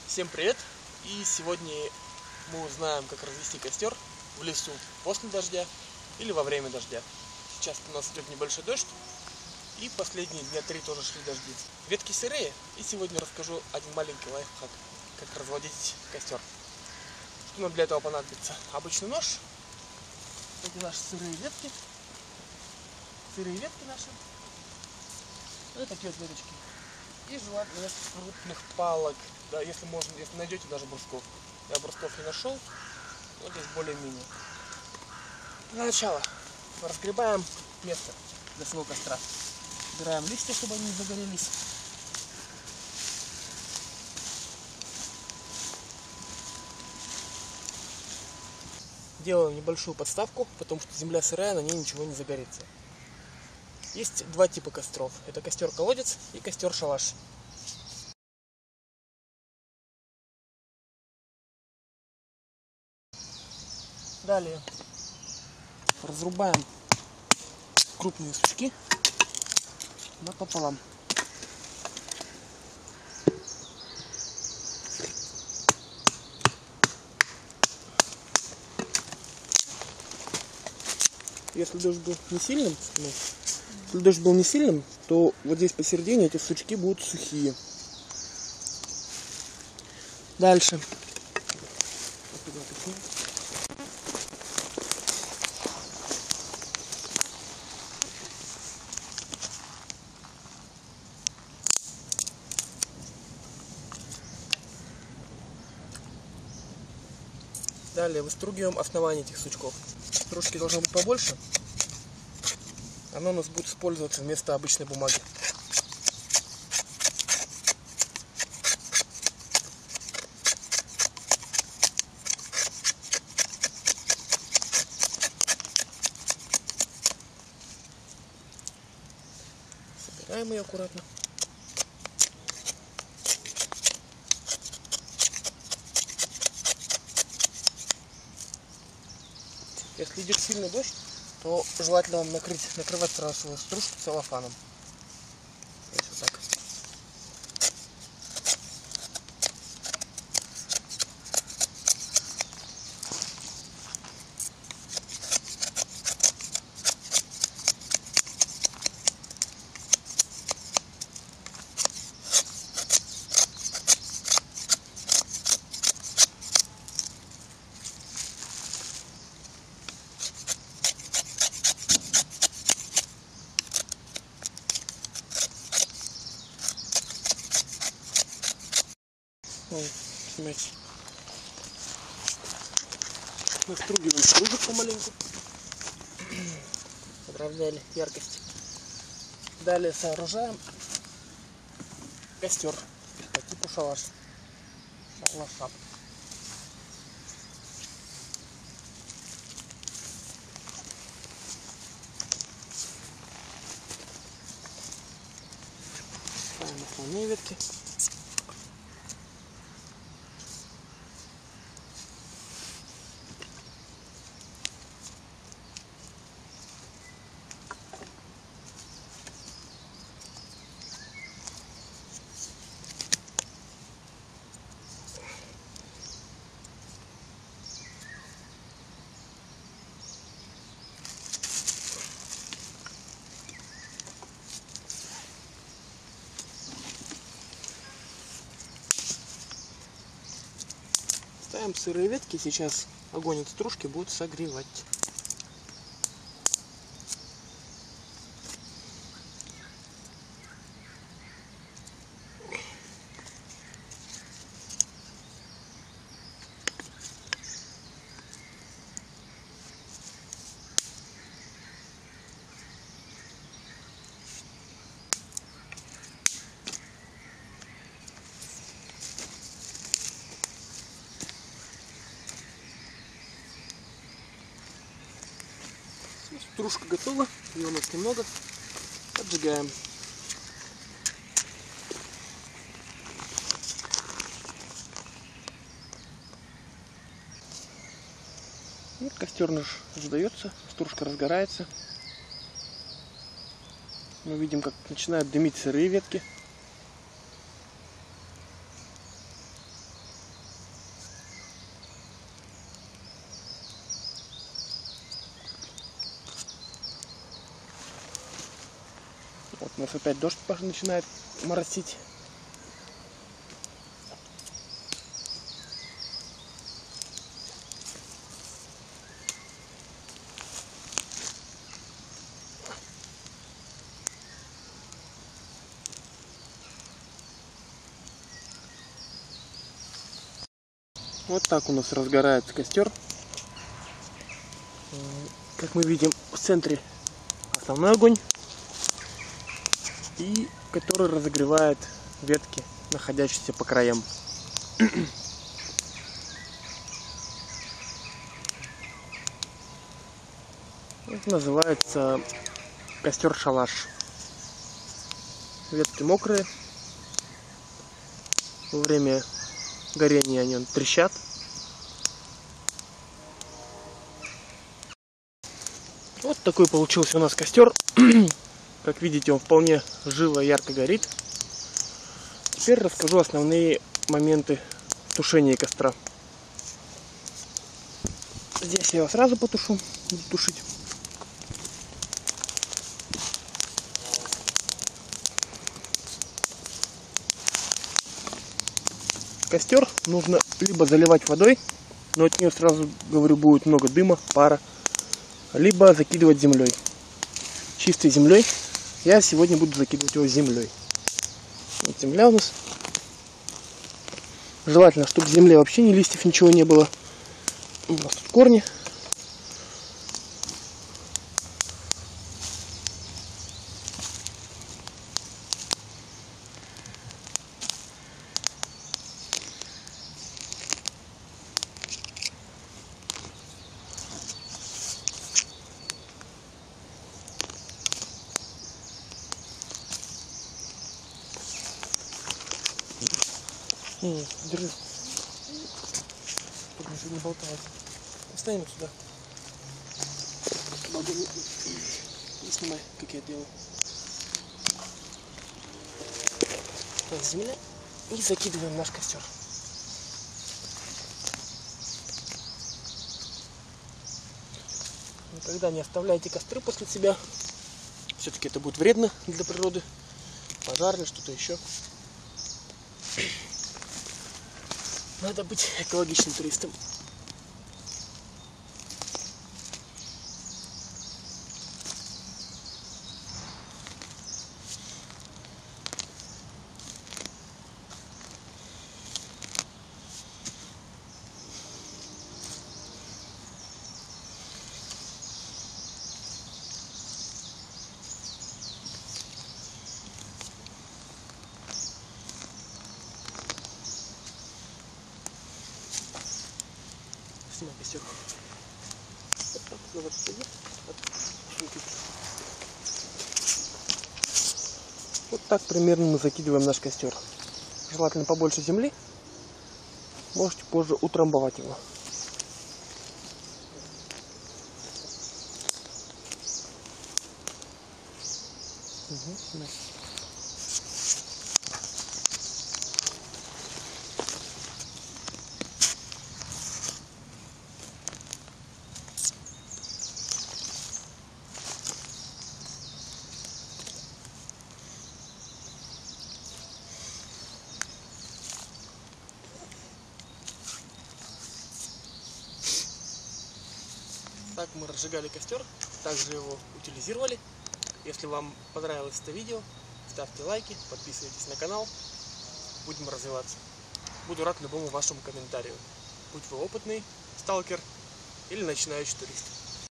Всем привет! И сегодня мы узнаем, как развести костер в лесу после дождя или во время дождя. Сейчас у нас идет небольшой дождь, и последние дня 3 тоже шли дожди. Ветки сырые, и сегодня расскажу один маленький лайфхак, как разводить костер. Что нам для этого понадобится? Обычный нож, эти наши сырые ветки наши, вот такие вот веточки. И желательно несколько крупных палок, да, если можно, если найдете даже брусков. Я брусков не нашел, но здесь более-менее. Для начала разгребаем место для своего костра. Убираем листья, чтобы они не загорелись. Делаем небольшую подставку, потому что земля сырая, на ней ничего не загорится. Есть два типа костров. Это костер-колодец и костер-шалаш. Далее разрубаем крупные сучки напополам. Если дождь был не сильным, то вот здесь посередине эти сучки будут сухие. Дальше. Далее выстругиваем основание этих сучков. Стружки должно быть побольше. Оно у нас будет использоваться вместо обычной бумаги. Собираем ее аккуратно. Если идет сильный дождь, то желательно вам накрывать сразу свою стружку целлофаном. Вот так. Смотрите. Настругиваем стружек помаленьку. Подравняли яркость. Далее сооружаем костер по типу шалаша. Ставим основные ветки. Ставим сырые ветки, сейчас огонь от стружки будет согревать. Стружка готова, ее у нас немного. Поджигаем. Вот костер наш задается, стружка разгорается. Мы видим, как начинают дымить сырые ветки. У нас опять дождь начинает моросить. Вот так у нас разгорается костер. Как мы видим, в центре основной огонь, и который разогревает ветки, находящиеся по краям. Это называется костер-шалаш. Ветки мокрые. Во время горения они трещат. Вот такой получился у нас костер. Как видите, он вполне живо и ярко горит. Теперь расскажу основные моменты тушения костра. Здесь я его сразу потушу, буду тушить. Костер нужно либо заливать водой, но от нее, сразу говорю, будет много дыма, пара, либо закидывать землей, чистой землей. Я сегодня буду закидывать его землей. Вот земля у нас. Желательно, чтобы в земле вообще ни листьев, ничего не было. У нас тут корни. Держи. Чтобы ничего не болталось. Встанем сюда. И снимай, как я делаю. Так, земля. И закидываем наш костер. Никогда не оставляйте костры после себя. Все-таки это будет вредно для природы. Пожар или что-то еще. Надо быть экологичным туристом. Снимай костер. Вот так, назад садись. Вот так примерно мы закидываем наш костер. Желательно побольше земли. Можете позже утрамбовать его. Так мы разжигали костер, также его утилизировали. Если вам понравилось это видео, ставьте лайки, подписывайтесь на канал. Будем развиваться. Буду рад любому вашему комментарию. Будь вы опытный сталкер или начинающий турист.